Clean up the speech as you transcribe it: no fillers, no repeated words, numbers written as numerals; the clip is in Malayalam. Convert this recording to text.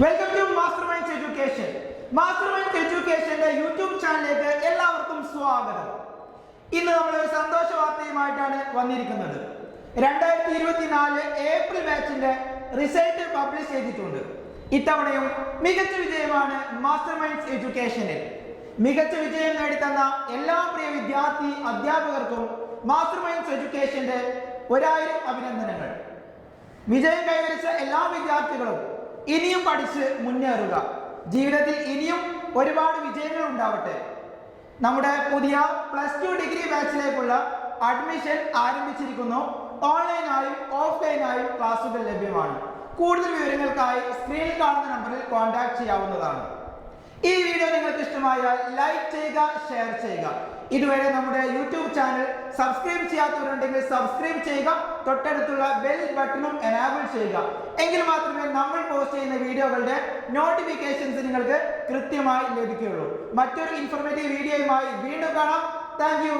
Welcome to Master Minds education. Master Minds എഡ്യൂക്കേഷന്റെ യൂട്യൂബ് ചാനലിലേക്ക് എല്ലാവർക്കും സ്വാഗതം. ഇന്ന് നമ്മൾ ഒരു സന്തോഷ വാർത്തയുമായിട്ടാണ് വന്നിരിക്കുന്നത്. 2024 ഏപ്രിൽ ബാച്ചിന്റെ റിസൾട്ട് പബ്ലിഷ് ചെയ്തിട്ടുണ്ട്. ഇത്തവണയും മികച്ച വിജയമാണ് മാസ്റ്റർ മൈൻഡ്സ് എഡ്യൂക്കേഷനിൽ. മികച്ച വിജയം നേടിത്തന്ന എല്ലാ പ്രിയ വിദ്യാർത്ഥി അധ്യാപകർക്കും മാസ്റ്റർ മൈൻഡ്സ് എഡ്യൂക്കേഷന്റെ 1000 അഭിനന്ദനങ്ങൾ. വിജയം കൈവരിച്ച എല്ലാ വിദ്യാർത്ഥികളും ഇനിയും പഠിച്ച് മുന്നേറുക. ജീവിതത്തിൽ ഇനിയും ഒരുപാട് വിജയങ്ങൾ ഉണ്ടാവട്ടെ. നമ്മുടെ പുതിയ +2 ഡിഗ്രി ബാച്ചിലേക്കുള്ള അഡ്മിഷൻ ആരംഭിച്ചിരിക്കുന്നു. ഓൺലൈനായും ഓഫ്ലൈനായും ക്ലാസുകൾ ലഭ്യമാണ്. കൂടുതൽ വിവരങ്ങൾക്കായി സ്ക്രീനിൽ കാണുന്ന നമ്പറിൽ കോൺടാക്ട് ചെയ്യാവുന്നതാണ്. ഈ വീഡിയോ നിങ്ങൾക്ക് ഇഷ്ടമായാൽ ലൈക്ക് ചെയ്യുക, ഷെയർ ചെയ്യുക. ഇതുവരെ നമ്മുടെ യൂട്യൂബ് ചാനൽ സബ്സ്ക്രൈബ് ചെയ്യാത്തവരുണ്ടെങ്കിൽ സബ്സ്ക്രൈബ് ചെയ്യുക. തൊട്ടടുത്തുള്ള ബെൽ ബട്ടണും എനാബിൾ ചെയ്യുക. എങ്കിൽ മാത്രമേ നമ്മൾ പോസ്റ്റ് ചെയ്യുന്ന വീഡിയോകളുടെ നോട്ടിഫിക്കേഷൻസ് നിങ്ങൾക്ക് കൃത്യമായി ലഭിക്കുകയുള്ളൂ. മറ്റൊരു ഇൻഫോർമേറ്റീവ് വീഡിയോയുമായി വീണ്ടും കാണാം. Thank you.